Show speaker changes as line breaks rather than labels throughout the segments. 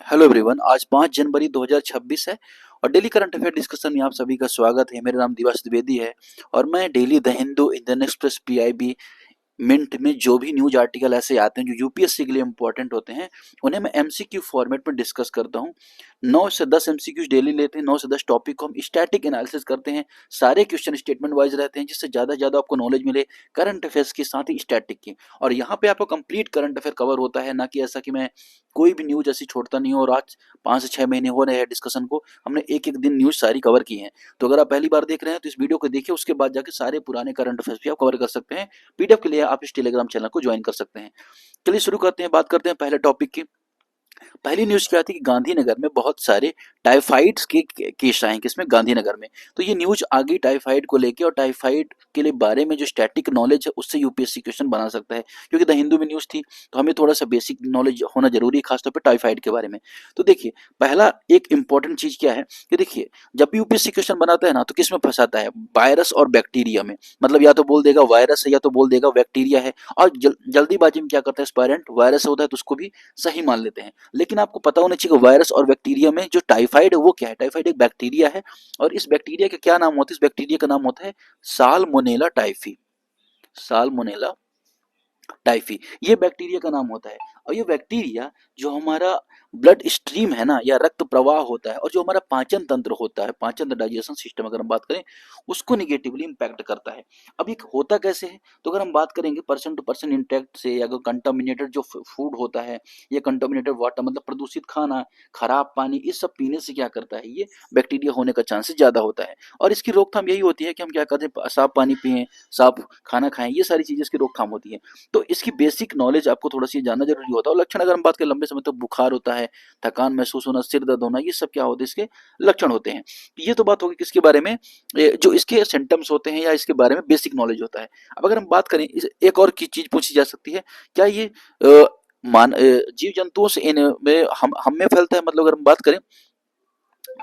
Hello everyone. आज 5 जनवरी 2026 है और डेली करंट अफेयर डिस्कशन में आप सभी का स्वागत है। मेरा नाम दिवाश द्विवेदी है और मैं daily the Hindu, Indian Express, PIB, Mint में जो भी न्यूज आर्टिकल ऐसे आते हैं जो यूपीएससी के लिए इंपॉर्टेंट होते हैं उन्हें मैं एमसीक्यू फॉर्मेट में डिस्कस करता हूं। 9 से 10 एमसीक्यूज डेली लेते हैं। 9 से 10 टॉपिक को हम स्टैटिक एनालिसिस करते हैं। सारे क्वेश्चन स्टेटमेंट वाइज रहते हैं जिससे ज्यादा से ज्यादा आपको नॉलेज मिले करंट अफेयर्स के साथ ही स्टैटिक की। और यहाँ पे आपको कंप्लीट करंट अफेयर कवर होता है, ना कि ऐसा कि मैं कोई भी न्यूज ऐसी छोड़ता नहीं हूँ। और आज 5 से 6 महीने हो रहे हैं डिस्कशन को, हमने एक एक दिन न्यूज सारी कवर की है। तो अगर आप पहली बार देख रहे हैं तो इस वीडियो को देखिए, उसके बाद जाके सारे पुराने करंट अफेयर्स भी आप कवर कर सकते हैं। पीडीएफ के लिए आप इस टेलीग्राम चैनल को ज्वाइन कर सकते हैं। चलिए शुरू करते हैं, बात करते हैं पहले टॉपिक की। पहली न्यूज क्या थी कि गांधीनगर में बहुत सारे टाइफाइड्स के केस आए हैं, किसमें, गांधीनगर में। तो ये न्यूज आ गई टाइफाइड को लेके, और टाइफाइड के लिए बारे में जो स्टैटिक नॉलेज है उससे यूपीएससी क्वेश्चन बना सकता है। क्योंकि द हिंदू में न्यूज थी तो हमें थोड़ा सा बेसिक नॉलेज होना जरूरी है, खासतौर पर टाइफाइड के बारे में। तो देखिए, पहला एक इंपॉर्टेंट चीज क्या है कि देखिए, जब भी यूपीएससी क्वेश्चन बनाता है ना तो किस में फंसाता है, वायरस और बैक्टीरिया में। मतलब या तो बोल देगा वायरस है या तो बोल देगा बैक्टीरिया है। और जल्दीबाजी में क्या करता है एस्पायरेंट, वायरस होता है तो उसको भी सही मान लेते हैं। लेकिन आपको पता होना चाहिए कि वायरस और बैक्टीरिया में जो टाइफाइड है वो क्या है। टाइफाइड एक बैक्टीरिया है और इस बैक्टीरिया का क्या नाम होता है, इस बैक्टीरिया का नाम होता है साल्मोनेला टाइफी। साल्मोनेला टाइफी, ये बैक्टीरिया का नाम होता है। और ये बैक्टीरिया जो हमारा ब्लड स्ट्रीम है ना, या रक्त प्रवाह होता है, और जो हमारा पाचन तंत्र होता है, पाचन डाइजेशन सिस्टम अगर हम बात करें, उसको निगेटिवली इंपैक्ट करता है। अब ये होता कैसे है, तो अगर हम बात करेंगे पर्सन टू पर्सन इंटैक्ट से, या कंटामिनेटेड जो फूड होता है, या कंटामिनेटेड वाटर मतलब प्रदूषित खाना, खराब पानी, इस सब पीने से क्या करता है, ये बैक्टीरिया होने का चांसेस ज्यादा होता है। और इसकी रोकथाम यही होती है कि हम क्या करते हैं, साफ पानी पिएं, साफ खाना खाएं, ये सारी चीजें इसकी रोकथाम होती है। तो इसकी बेसिक नॉलेज आपको थोड़ा सी जानना जरूरी होता है। और लक्षण अगर हम बात करें लंबे समय तक, बुखार होता है, थकान महसूस होना, सिर दर्द होना, ये सब क्या होते हैं, इसके लक्षण होते हैं। ये तो बात होगी किसके बारे में, जो इसके सिम्टम्स होते हैं या इसके बारे में बेसिक नॉलेज होता है। अब अगर हम बात करें, एक और की चीज पूछी जा सकती है, क्या ये जीव जंतुओं से में हम में फैलता है। मतलब अगर हम बात करें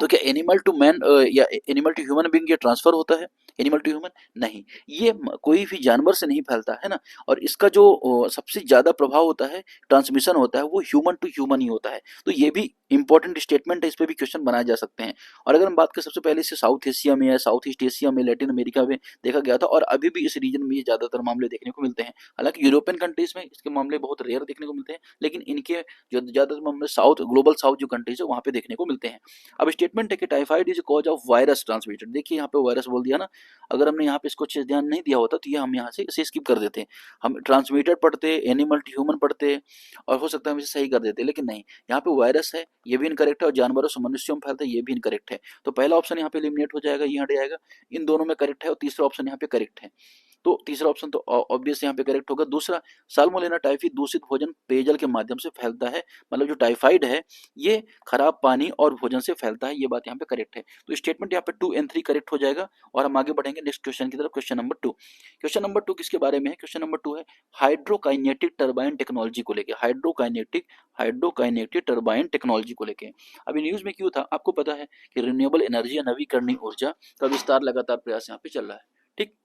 तो क्या एनिमल टू मैन या एनिमल टू ह्यूमन बीइंग ये ट्रांसफर होता है, एनिमल टू ह्यूमन नहीं, ये कोई भी जानवर से नहीं फैलता है ना। और इसका जो सबसे ज्यादा प्रभाव होता है, ट्रांसमिशन होता है, वो ह्यूमन टू ह्यूमन ही होता है। तो ये भी इंपॉर्टेंट स्टेटमेंट है, इस पे भी क्वेश्चन बनाए जा सकते हैं। और अगर हम बात करें, सबसे पहले इसे साउथ एशिया में या साउथ ईस्ट एशिया में, लैटिन अमेरिका में देखा गया था, और अभी भी इस रीजन में ये ज्यादातर मामले देखने को मिलते हैं। हालांकि यूरोपियन कंट्रीज में इसके मामले बहुत रेयर देखने को मिलते हैं, लेकिन इनके जो ज्यादातर मामले साउथ, ग्लोबल साउथ जो कंट्रीज है वहां पे देखने को मिलते हैं। अब स्टेटमेंट है कि typhoid is cause of virus transmitted. देखिए यहाँ पे वायरस बोल दिया ना, अगर हमने यहाँ पे इसको अच्छे से ध्यान नहीं दिया होता तो ये हम यहाँ से इसे स्किप कर देते, हम ट्रांसमिटेड पढ़ते, एनिमल टू ह्यूमन पढ़ते, और हो सकता है हम इसे सही कर देते, लेकिन नहीं, यहाँ पे वायरस है, ये भी इनकरेक्ट है, और जानवरों से मनुष्यों में फैलता है, ये भी इनकरेक्ट है। तो पहला ऑप्शन यहाँ पे एलिमिनेट हो जाएगा, ये हट जाएगा। इन दोनों में करेक्ट है, और तीसरा ऑप्शन यहाँ पे करेक्ट है। तो तीसरा ऑप्शन तो ऑब्वियस यहाँ पे करेक्ट होगा। दूसरा, साल्मोनेला टाइफी दूषित भोजन पेयजल के माध्यम से फैलता है। मतलब जो टाइफाइड है ये खराब पानी और भोजन से फैलता है, ये बात यहाँ पे करेक्ट है। तो स्टेटमेंट यहाँ पे 2 और 3 करेक्ट हो जाएगा। और हम आगे बढ़ेंगे नेक्स्ट क्वेश्चन की तरफ। क्वेश्चन नंबर 2, क्वेश्चन नंबर 2 किसके बारे में है, क्वेश्चन नंबर 2 है हाइड्रोकाइनेटिक टरबाइन टेक्नोलॉजी को लेके। हाइड्रोकाइनेटिक टरबाइन टेक्नोलॉजी को लेके अभी न्यूज में क्यों था, आपको पता है कि रिन्यूएबल एनर्जी या नवीकरणीय ऊर्जा का विस्तार लगातार प्रयास यहाँ पे चल रहा है। ठीक,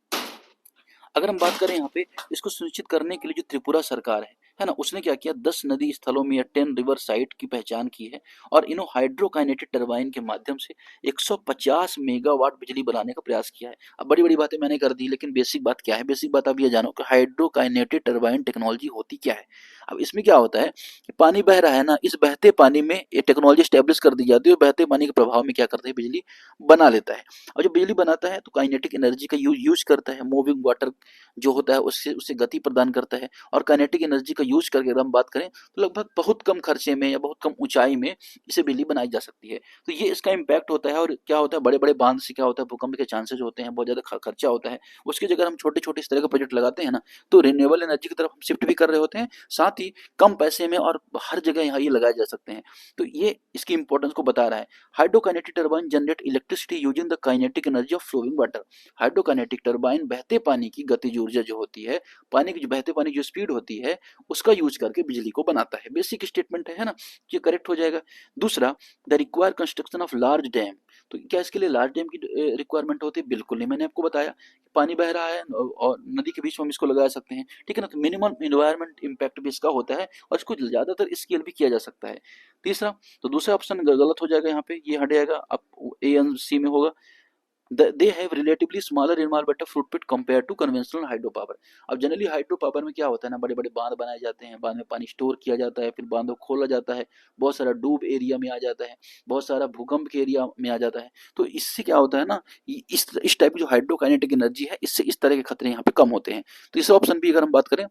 अगर हम बात करें यहाँ पे, इसको सुनिश्चित करने के लिए जो त्रिपुरा सरकार है ना, उसने क्या किया, 10 नदी स्थलों में या 10 रिवर साइट की पहचान की है, और इन्हों हाइड्रोकाइनेटिक टरबाइन के माध्यम से 150 मेगावाट बिजली बनाने का प्रयास किया है। अब बड़ी बड़ी बातें मैंने कर दी, लेकिन बेसिक बात क्या है, बेसिक बात आप ये जानो कि हाइड्रोकाइनेटिक टरबाइन टेक्नोलॉजी होती क्या है। अब इसमें क्या होता है कि पानी बह रहा है ना, इस बहते पानी में ये टेक्नोलॉजी स्टेब्लिश कर दी जाती है, और बहते पानी के प्रभाव में क्या करता है, बिजली बना लेता है। और जब बिजली बनाता है तो काइनेटिक एनर्जी का यूज करता है, मूविंग वाटर जो होता है उससे उससे गति प्रदान करता है। और काइनेटिक एनर्जी का यूज करके अगर हम बात करें तो लगभग बहुत कम खर्चे में या बहुत कम ऊंचाई में इसे बिजली बनाई जा सकती है। तो ये इसका इम्पैक्ट होता है। और क्या होता है, बड़े बड़े बांध से क्या होता है, भूकंप के चांसेस होते हैं, बहुत ज्यादा खर्चा होता है। उसकी जगह हम छोटे छोटे इस तरह का प्रोजेक्ट लगाते हैं ना, तो रिन्यूएबल एनर्जी की तरफ हम शिफ्ट भी कर रहे होते हैं, साथ ही कम पैसे में और हर जगह यहाँ ये लगाए जा सकते हैं। तो ये इसकी इंपॉर्टेंस को बता रहा है। Hydrokinetic turbine generate electricity using the kinetic energy of flowing water. Hydrokinetic turbine बहते पानी की गतिज ऊर्जा जो होती है, पानी की जो बहते पानी की जो स्पीड होती है, उसका यूज करके बिजली को बनाता है। बेसिक स्टेटमेंट है ना, ये करेक्ट हो जाएगा। दूसरा, the require construction of large dam तो क्या इसके लिए लार्ज डैम की रिक्वायरमेंट होती है? बिल्कुल नहीं। मैंने आपको बताया पानी बह रहा है और नदी के बीच में हम इसको लगा सकते हैं, ठीक है ना। तो मिनिमम इन्वायरमेंट इम्पैक्ट भी इसका होता है और इसको ज़्यादातर स्केल भी किया जा सकता है। तीसरा, तो दूसरा ऑप्शन गलत हो जाएगा, यहाँ पे ये हट जाएगा, अब ए एंड सी में होगा they have relatively smaller involvement footprint compare to conventional hydro power. अब जनरली हाइड्रो पावर में क्या होता है ना, बड़े बड़े बांध बनाए जाते हैं, बांध में पानी स्टोर किया जाता है, फिर बांधों को खोला जाता है, बहुत सारा डूब एरिया में आ जाता है, बहुत सारा भूकंप के एरिया में आ जाता है। तो इससे क्या होता है ना, इस टाइप की जो हाइड्रोकाइनेटिक एनर्जी है, इससे इस तरह के खतरे यहाँ पे कम होते हैं। तो इस ऑप्शन भी अगर हम बात करें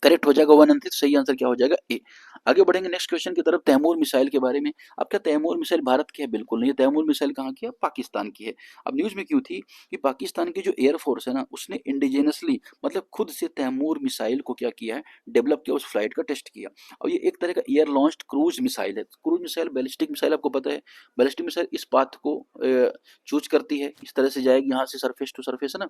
करेक्ट हो जाएगा 1 एंड 3, सही आंसर क्या हो जाएगा ए। आगे बढ़ेंगे नेक्स्ट क्वेश्चन की तरफ, तैमूर मिसाइल के बारे में। अब क्या तैमूर मिसाइल भारत की है? बिल्कुल नहीं। तैमूर मिसाइल कहाँ की है? पाकिस्तान की है। अब न्यूज में क्यों थी कि पाकिस्तान की जो एयरफोर्स है ना, उसने इंडिजिनसली मतलब खुद से तैमूर मिसाइल को क्या किया है, डेवलप किया, उस फ्लाइट का टेस्ट किया। और ये एक तरह का एयर लॉन्च्ड क्रूज मिसाइल है। क्रूज मिसाइल बैलिस्टिक मिसाइल आपको पता है, बैलिस्टिक मिसाइल इस पाथ को चूज करती है, इस तरह से जाएगी यहाँ से सरफेस टू सरफेस है ना,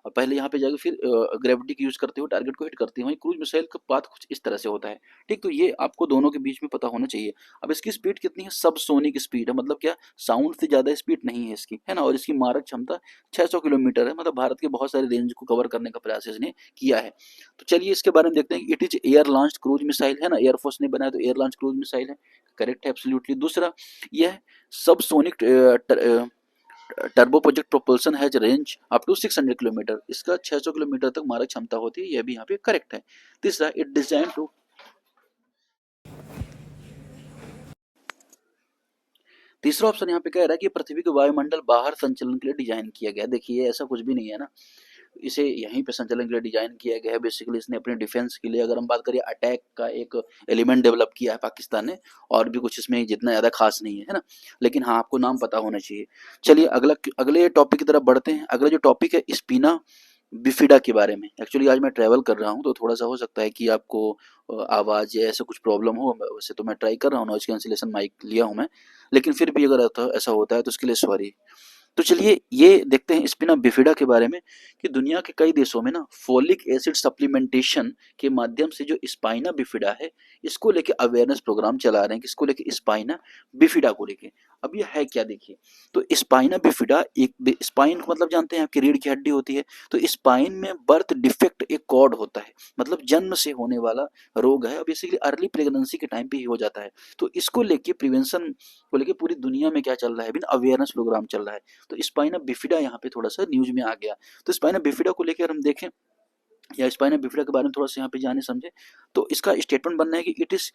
और पहले यहाँ पे जाके फिर ग्रेविटी की यूज करते हुए टारगेट को हिट करती है। वहीं क्रूज मिसाइल का पाथ कुछ इस तरह से होता है, ठीक। तो ये आपको दोनों के बीच में पता होना चाहिए। अब इसकी स्पीड कितनी है? सब सोनिक स्पीड है, मतलब क्या साउंड से ज्यादा स्पीड नहीं है इसकी, है ना। और इसकी मारक क्षमता 600 किलोमीटर है, मतलब भारत के बहुत सारे रेंज को कवर करने का प्रयास इसने किया है। तो चलिए इसके बारे में देखते हैं। It is air launched cruise missile है ना, एयरफोर्स ने बनाया तो एयर लॉन्च क्रूज मिसाइल है, करेक्ट है एब्सोल्युटली। दूसरा, यह subsonic turbo project propulsion has range up to 600 kilometre, इसका 600 किलोमीटर तक मारक क्षमता होती है, यह भी यहाँ पे करेक्ट है। तीसरा, इट डिजाइन टू तीसरा ऑप्शन यहाँ पे कह रहा है कि पृथ्वी के वायुमंडल बाहर संचलन के लिए डिजाइन किया गया। देखिए ऐसा कुछ भी नहीं है ना, इसे यहीं पे संचालन के लिए डिजाइन किया गया है। बेसिकली इसने अपने डिफेंस के लिए, अगर हम बात करें, अटैक का एक एलिमेंट डेवलप किया है पाकिस्तान ने, और भी कुछ इसमें जितना ज्यादा खास नहीं है ना, लेकिन हाँ आपको नाम पता होना चाहिए। चलिए अगले टॉपिक की तरफ बढ़ते हैं। अगला जो टॉपिक है स्पिना बिफिडा के बारे में। एक्चुअली आज मैं ट्रैवल कर रहा हूँ तो थोड़ा सा हो सकता है कि आपको आवाज या ऐसा कुछ प्रॉब्लम हो। वैसे तो मैं ट्राई कर रहा हूँ, नॉइज कैंसिलेशन माइक लिया हूँ मैं, लेकिन फिर भी अगर ऐसा होता है तो उसके लिए सॉरी। तो चलिए ये देखते हैं स्पिना बिफिडा के बारे में कि दुनिया के कई देशों में ना फोलिक एसिड सप्लीमेंटेशन के माध्यम से जो स्पाइना बिफिडा है, इसको लेके अवेयरनेस प्रोग्राम चला रहे हैं। किसको लेके? स्पाइना बिफिडा को लेके। अब ये है क्या, देखिए। तो स्पाइना बिफिडा एक, स्पाइन को मतलब जानते हैं आपकी रीढ़ की हड्डी होती है, तो स्पाइन में बर्थ डिफेक्ट एक कॉर्ड होता है, मतलब जन्म से होने वाला रोग है। बेसिकली अर्ली प्रेगनेंसी के टाइम पे ही हो जाता है। तो इसको लेके प्रिवेंशन को लेके पूरी दुनिया में क्या चल रहा है, अवेयरनेस प्रोग्राम चल रहा है। तो स्पाइना बिफिडा यहाँ पे थोड़ा सा न्यूज में आ गया। तो स्पाइना बिफिडा को लेकर हम देखें या स्पाइना बिफिडा के बारे में थोड़ा सा यहाँ पे जाने समझे, तो इसका स्टेटमेंट बनना है कि it is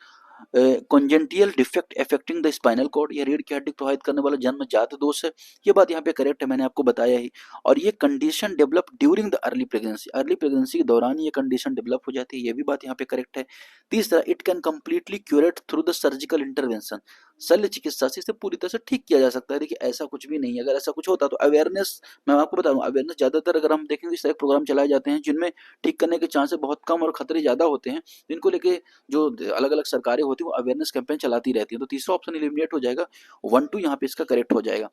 congenital defect affecting the spinal cord, या रीढ़ की हड्डी प्रभावित करने वाला जन्मजात दोष है। ये बात यहाँ पे करेक्ट है, मैंने आपको बताया ही। और ये condition develop during the early pregnancy, early pregnancy के दौरान ये कंडीशन डेवलप हो जाती है, ये भी बात यहाँ पे करेक्ट है। तीसरा, it can completely curate through the surgical intervention, शल्य चिकित्सा से इसे पूरी तरह से ठीक किया जा सकता है। देखिए ऐसा कुछ भी नहीं है, अगर ऐसा कुछ होता तो अवेयरनेस, मैं आपको बता दूं, अवेयरनेस ज्यादातर अगर हम देखेंगे इस तरह प्रोग्राम चलाए जाते हैं जिनमें ठीक करने के चांसेस बहुत कम और खतरे ज्यादा होते हैं, जिनको लेके जो अलग अलग सरकारें होती है वो अवेयरनेस कैंपेन चलाती रहती है। तो तीसरा ऑप्शन एलिमिनेट हो जाएगा, 1-2 यहाँ पे इसका करेक्ट हो जाएगा।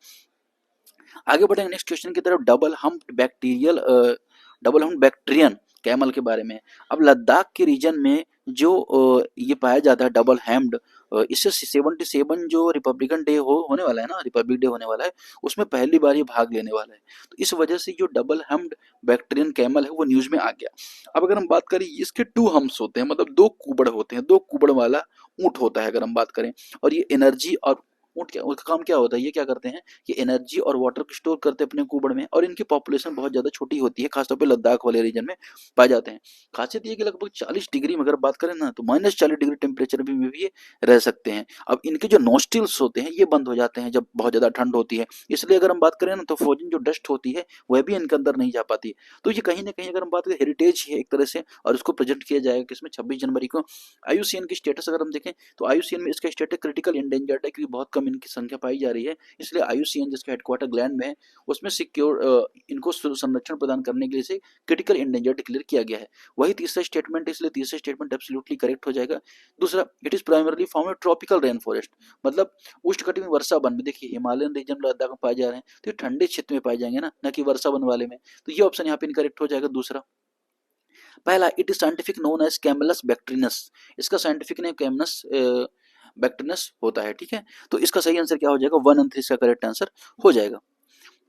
आगे बढ़ेंगे नेक्स्ट क्वेश्चन की तरफ, डबल हम्प बैक्टीरियन कैमल के बारे में। अब लद्दाख के रीजन में जो ये पाया जाता है डबल हैम्ड, इससे 77 जो रिपब्लिकन डे होने वाला है ना, रिपब्लिक डे होने वाला है, उसमें पहली बार ये भाग लेने वाला है। तो इस वजह से जो डबल हम्प्ड बैक्टीरियन कैमल है वो न्यूज में आ गया। अब अगर हम बात करें, इसके 2 हम्प्स होते हैं, मतलब 2 कुबड़ होते हैं, 2 कुबड़ वाला ऊंट होता है अगर हम बात करें। और ये एनर्जी और ऊँट क्या, उनका काम क्या होता है, ये क्या करते हैं, ये एनर्जी और वाटर को स्टोर करते हैं अपने कुबड़ में, और इनकी पॉपुलेशन बहुत ज़्यादा छोटी होती है, खासतौर पे लद्दाख वाले रीजन में पाए जाते हैं। खासियत ये कि लगभग 40 डिग्री में अगर बात करें ना, तो -40 डिग्री टेम्परेचर में भी ये रह सकते हैं। अब इनके जो नोस्ट्रिल्स होते हैं ये बंद हो जाते हैं जब बहुत ज़्यादा ठंड होती है, इसलिए अगर हम बात करें ना, तो फ्रोजन जो डस्ट होती है वह भी इनके अंदर नहीं जा पाती। तो ये कहीं ना कहीं अगर हम बात करें हेरिटेज है एक तरह से, और इसको प्रेजेंट किया जाएगा किसमें, 26 जनवरी को। आईयूसीएन की स्टेटस अगर हम देखें तो आईयूसीएन में इसका स्टेटस क्रिटिकल इंडेंजर्ड है, क्योंकि बहुत कम इनकी संख्या पाई जा रही है, इसलिए आईयूसीएन जिसका हेडक्वार्टर ग्लैंड में है, उसमें सिक्योर इनको संरक्षण प्रदान करने के लिए इसे क्रिटिकल इंडेंजर्ड डिक्लेयर किया गया है। वही तीसरा स्टेटमेंट, इसलिए तीसरा स्टेटमेंट एब्सोल्युटली करेक्ट हो जाएगा। दूसरा, it is primarily found in tropical rain forest, मतलब उष्णकटिबंधीय वर्षा वन में। देखिए हिमालयन रीजन लद्दाख में पाए जा रहे हैं, तो ये ठंडे क्षेत्र में पाए जाएंगे ना, न कि वर्षा वन वाले में। तो ये ऑप्शन यहाँ पे इनकरेक्ट हो जाएगा दूसरा। पहला, it is scientific known as Camelus bactrianus, इसका साइंटिफिक नेम कैमनस बैक्टीरियस होता है, ठीक है। तो इसका सही आंसर क्या हो जाएगा, 1 और 3 इसका करेक्ट आंसर हो जाएगा,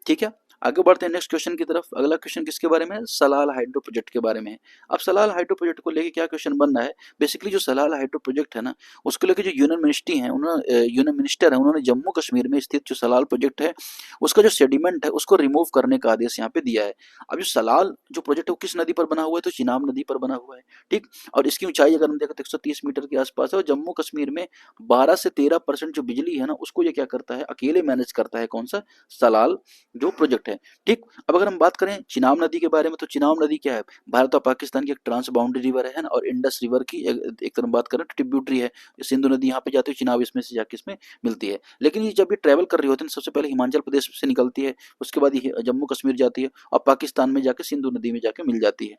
ठीक है। आगे बढ़ते हैं नेक्स्ट क्वेश्चन की तरफ। अगला क्वेश्चन किसके बारे में है, सलाल हाइड्रो प्रोजेक्ट के बारे में है। अब सलाल हाइड्रो प्रोजेक्ट को लेके क्या क्वेश्चन बन रहा है, बेसिकली जो सलाल हाइड्रो प्रोजेक्ट है ना, उसको लेके जो यूनियन मिनिस्ट्री है, उन्होंने यूनियन मिनिस्टर है, उन्होंने जम्मू कश्मीर में स्थित जो सलाल प्रोजेक्ट है उसका जो सेडिमेंट है उसको रिमूव करने का आदेश यहाँ पे दिया है। अब जो सलाल जो प्रोजेक्ट है वो किस नदी पर बना हुआ है, तो चिनाब नदी पर बना हुआ है, ठीक। और इसकी ऊंचाई अगर हम देखें तो 130 मीटर के आसपास है, और जम्मू कश्मीर में 12 से 13% जो बिजली है ना उसको ये क्या करता है, अकेले मैनेज करता है, कौन सा, सलाल जो प्रोजेक्ट है, ठीक। अब अगर हम बात करें चिनाब नदी के बारे में, तो चिनाब नदी क्या है, भारत और पाकिस्तान की एक ट्रांस बाउंड्री रिवर है ना, और इंडस रिवर की एक तरह बात करें ट्रिब्यूटरी है। सिंधु नदी यहाँ पे जाती है, चिनाब इसमें से जाके इसमें मिलती है। लेकिन ये जब ये ट्रेवल कर रही होती है सबसे पहले हिमाचल प्रदेश से निकलती है, उसके बाद ये जम्मू कश्मीर जाती है, और पाकिस्तान में जाके सिंधु नदी में जाके मिल जाती है।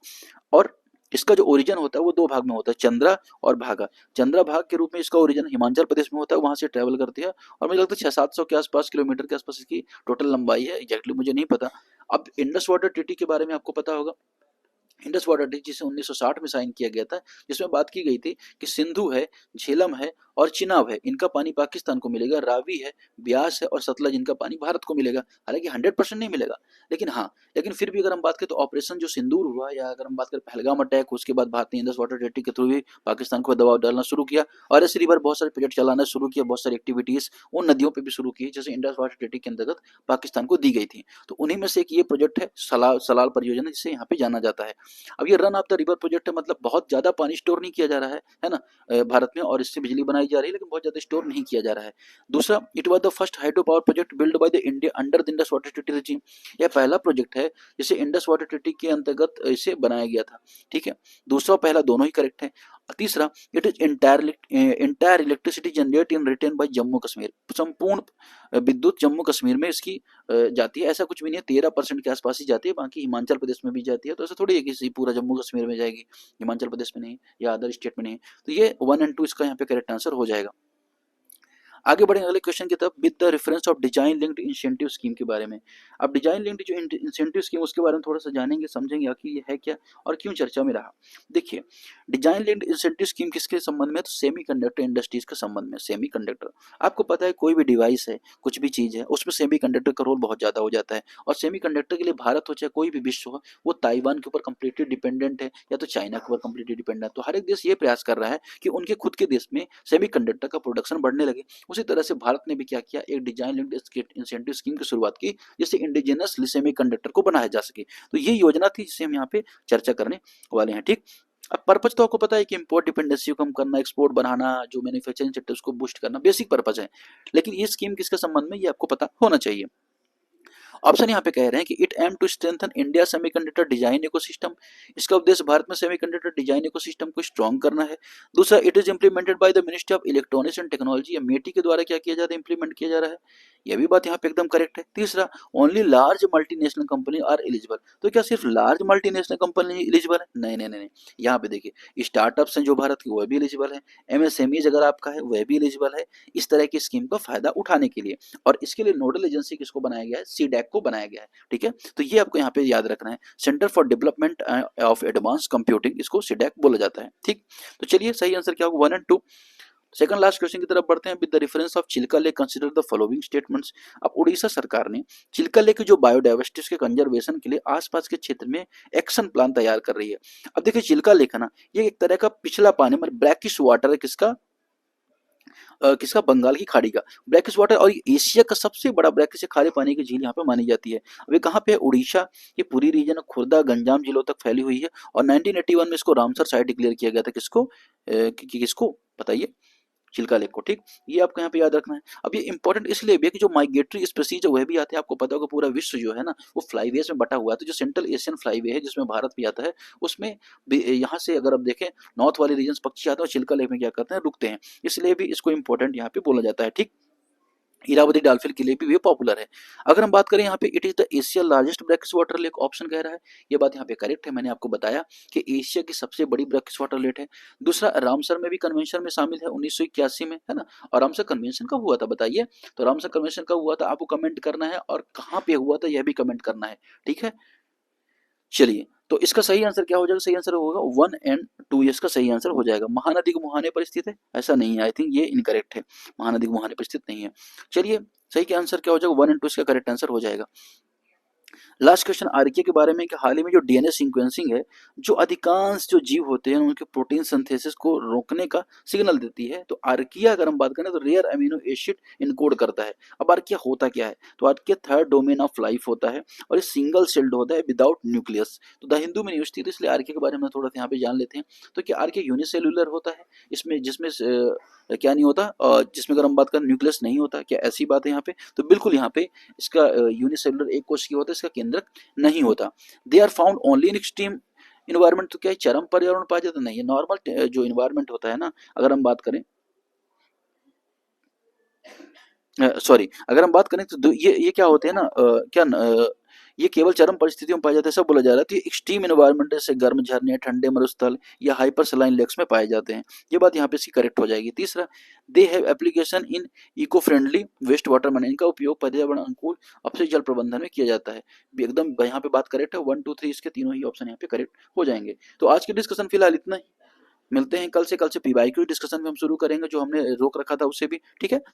और इसका जो ओरिजिन होता है वो दो भाग में होता है, चंद्रा और भागा। चंद्रा भाग के रूप में इसका ओरिजिन हिमाचल प्रदेश में होता है, वहां से ट्रेवल करती है, और मुझे लगता है 600-700 के आसपास किलोमीटर के आसपास इसकी टोटल लंबाई है, एग्जैक्टली मुझे नहीं पता। अब इंडस वाटर ट्रीटी के बारे में आपको पता होगा, इंडस वाटर ट्रीटी जिसे 1960 में साइन किया गया था, जिसमें बात की गई थी कि सिंधु है, झेलम है और चिनाब है, इनका पानी पाकिस्तान को मिलेगा, रावी है, ब्यास है और सतलज, इनका पानी भारत को मिलेगा। हालांकि 100% नहीं मिलेगा, लेकिन हाँ, लेकिन फिर भी अगर हम बात करें तो ऑपरेशन जो सिंदूर हुआ, या अगर हम बात करें पहलगाम अटैक, उसके बाद भारत ने इंडस वाटर ट्रीटी के थ्रू भी पाकिस्तान को दबाव डालना शुरू किया, और ऐसे रिवर बहुत सारे प्रोजेक्ट चलाना शुरू किया, बहुत सारी एक्टिविटीज उन नदियों पर भी शुरू की जैसे इंडस वाटर ट्रीटी के अंतर्गत पाकिस्तान को दी गई थी। तो उन्हीं में से एक ये प्रोजेक्ट है सलाल परियोजना, जिसे यहाँ पे जाना जाता है। अब ये run of the river project है, मतलब बहुत ज्यादा पानी स्टोर नहीं किया जा रहा है ना, भारत में, और इससे बिजली बनाई जा रही है, लेकिन बहुत ज्यादा स्टोर नहीं किया जा रहा है। दूसरा, it was the first hydro power project build by the India under the Indus water treaty regime। यह पहला प्रोजेक्ट है जिसे इंडस वाटर ट्रीटी के अंतर्गत इसे बनाया गया था, ठीक है। दूसरा पहला दोनों ही करेक्ट है। तीसरा, it is entire electricity generate in written by Jammu Kashmir. संपूर्ण विद्युत जम्मू कश्मीर में इसकी जाती है, ऐसा कुछ भी नहीं है, 13% के आसपास ही जाती है, बाकी हिमाचल प्रदेश में भी जाती है। तो ऐसा थोड़ी है कि पूरा जम्मू कश्मीर में जाएगी, हिमाचल प्रदेश में नहीं या अदर स्टेट में नहीं। तो ये 1 और 2 इसका यहाँ पे करेक्ट आंसर हो जाएगा। आगे बढ़ेंगे अगले क्वेश्चन की तरफ, with the reference of design linked incentive scheme के बारे में। अब डिजाइन लिंक्ड जो इंसेंटिव स्कीम उसके बारे में थोड़ा सा जानेंगे, समझेंगे आखिर ये है क्या और क्यों चर्चा में रहा। देखिए, डिजाइन लिंक्ड इंसेंटिव स्कीम किसके संबंध में, तो सेमीकंडक्टर इंडस्ट्रीज के संबंध में। सेमीकंडक्टर, आपको पता है कोई भी डिवाइस है, कुछ भी चीज है, उसमें सेमीकंडक्टर का रोल बहुत ज्यादा हो जाता है, और सेमीकंडक्टर के लिए भारत हो चाहे कोई भी विश्व हो, वो ताइवान के ऊपर कंप्लीटली डिपेंडेंट है, या तो चाइना के ऊपर कंप्लीटली डिपेंडेंट है। तो हर एक देश ये प्रयास कर रहा है कि उनके खुद के देश में सेमीकंडक्टर का प्रोडक्शन बढ़ने लगे। उसी तरह से भारत ने भी क्या किया, एक डिजाइन लिंक्ड इंसेंटिव स्कीम की शुरुआत की, जिससे इंडिजिनस सेमीकंडक्टर को बनाया जा सके। तो ये योजना थी जिसे हम यहाँ पे चर्चा करने वाले हैं, ठीक। अब पर्पज तो आपको पता है कि इंपोर्ट डिपेंडेंसी को कम करना, एक्सपोर्ट बढ़ाना, जो मैन्युफैक्चरिंग सेक्टर उसको बूस्ट करना, बेसिक पर्पज है। लेकिन ये स्कीम किसके संबंध में, ये आपको पता होना चाहिए। ऑप्शन यहाँ पे कह रहे हैं कि it aim to strengthen India semiconductor design ecosystem. इसका उद्देश्य भारत में सेमीकंडक्टर डिजाइन इकोसिस्टम को स्ट्रॉन्ग करना है। दूसरा, it is implemented by the ministry of electronics and technology, या मेटी के द्वारा क्या किया जाता है, इंप्लीमेंट किया जा रहा है। यह भी बात यहाँ पे एकदम करेक्ट है। तीसरा, only large multinational company are eligible. तो क्या सिर्फ लार्ज मल्टीनेशनल कंपनी एलिजिबल है, नहीं नहीं नहीं, यहाँ पे देखिए स्टार्टअप्स हैं जो भारत के, वह भी एलिजिबल है, एमएसएमईज अगर आपका है वह भी एलिजिबल है इस तरह की स्कीम का फायदा उठाने के लिए। और इसके लिए नोडल एजेंसी किसको बनाया गया है, सीडैक को बनाया गया है, ठीक है। तो ये आपको यहाँ पे याद रखना है, centre for development of advance computing, इसको सीडैक बोला जाता है, ठीक। तो चलिए सही आंसर क्या होगा, 1 और 2। सेकंड लास्ट क्वेश्चन की तरफ बढ़ते हैं, with the reference of Chilka lake consider the following statements. अब उड़ीसा सरकार ने चिल्का लेक की जो बायोडाइवर्सिटी के कंजर्वेशन के लिए आसपास के क्षेत्र में एक्शन प्लान तैयार कर रही है। अब देखिए चिल्का लेक है ना, ये एक तरह का पिछला पानी मतलब ब्लैकिश वाटर है, किसका किसका, बंगाल की खाड़ी का ब्लैकिश वाटर, और एशिया का सबसे बड़ा ब्लैकिश खारे पानी की झील यहाँ पे मानी जाती है। अब ये कहाँ पे है, उड़ीसा, ये पूरी रीजन खुर्दा गंजाम जिलों तक फैली हुई है, और 1981 में इसको रामसर साइट डिक्लेयर किया गया था, किसको किसको बताइए, चिल्का लेक को, ठीक। ये आपको यहाँ पे याद रखना है। अब ये इंपॉर्टेंट इसलिए भी है कि जो माइग्रेटरी स्पीसीज है वह भी आते हैं, आपको पता होगा पूरा विश्व जो है ना वो फ्लाईवेज में बटा हुआ है। तो जो सेंट्रल एशियन फ्लाईवे है जिसमें भारत भी आता है, उसमें यहाँ से अगर आप देखें नॉर्थ वाले रीजन पक्षी आते हैं और चिल्का लेक में क्या करते हैं, रुकते हैं, इसलिए भी इसको इंपॉर्टेंट यहाँ पे बोला जाता है, ठीक। इरावदी डॉल्फिन के लिए भी पॉपुलर है। अगर हम बात करें यहाँ पे, it is the Asia largest brackish water lake, option कह रहा है, ये बात यहाँ पे करेक्ट है। मैंने आपको बताया कि एशिया की सबसे बड़ी ब्रैकिश वाटर लेक है। दूसरा, रामसर में भी कन्वेंशन में शामिल है 1981 में, है ना। और रामसर कन्वेंशन कब हुआ था बताइए, तो रामसर कन्वेंशन कब हुआ था आपको कमेंट करना है, और कहाँ पे हुआ था यह भी कमेंट करना है, ठीक है। चलिए, तो इसका सही आंसर क्या हो जाएगा? सही आंसर होगा 1 एंड 2, इसका सही आंसर हो जाएगा। महानदी के मुहाने पर स्थित है, ऐसा नहीं है, आई थिंक ये इनकरेक्ट है, महानदी के मुहाने पर स्थित नहीं है। चलिए सही क्या आंसर क्या हो जाएगा? 1 एंड 2 इसका करेक्ट आंसर हो जाएगा। लास्ट क्वेश्चन आर्किया के बारे में कि हाल ही में जो डीएनए सीक्वेंसिंग है, जो अधिकांश जो जीव होते हैं उनके प्रोटीन सिंथेसिस को रोकने का सिग्नल देती है। तो आर्किया अगर हम बात करें तो रेयर अमीनो एसिड इनकोड करता है। अब आर्किया होता क्या है? तो archaea third domain of life होता है और ये सिंगल सेल्ड होता है विदाउट न्यूक्लियस। तो द हिंदू में न्यूज थी, तो इसलिए आर्किया के बारे में थोड़ा सा यहाँ पे जान लेते हैं। तो क्या आर्किया यूनिसेल्युलर होता है, इसमें जिसमें क्या नहीं होता, जिसमें अगर हम बात करें न्यूक्लियस नहीं होता, क्या ऐसी बात है यहाँ पे? तो बिल्कुल यहाँ पे इसका यूनिसेलुलर एक कोशिकीय होता है, इसका केंद्रक नहीं होता। They are found only in extreme environment. तो क्या चरम पर्यावरण पाया जाता? नहीं है, नॉर्मल जो इन्वायरमेंट होता है ना, अगर हम बात करें सॉरी अगर हम बात करें तो ये क्या होते हैं ना, ये केवल चरम परिस्थितियों में पाया जाता है, सब बोला जा रहा है। तो ये एक्सट्रीम एनवायरनमेंट जैसे गर्म झरने, ठंडे मरुस्थल या हाइपर सलाइन लेक्स में पाए जाते हैं। ये बात यहाँ पे इसकी करेक्ट हो जाएगी। तीसरा, they have application in eco friendly waste water management. इनका उपयोग पर्यावरण अनुकूल अपशिष्ट जल प्रबंधन में किया जाता है। एकदम यहाँ पे बात करेक्ट है, 1 2 3 इसके तीनों ही ऑप्शन यहाँ पे करेक्ट हो जाएंगे। तो आज की डिस्कशन फिलहाल इतना ही, मिलते हैं कल से। पीवाईक्यू डिस्कशन में हम शुरू करेंगे, जो हमने रोक रखा था उससे भी, ठीक है।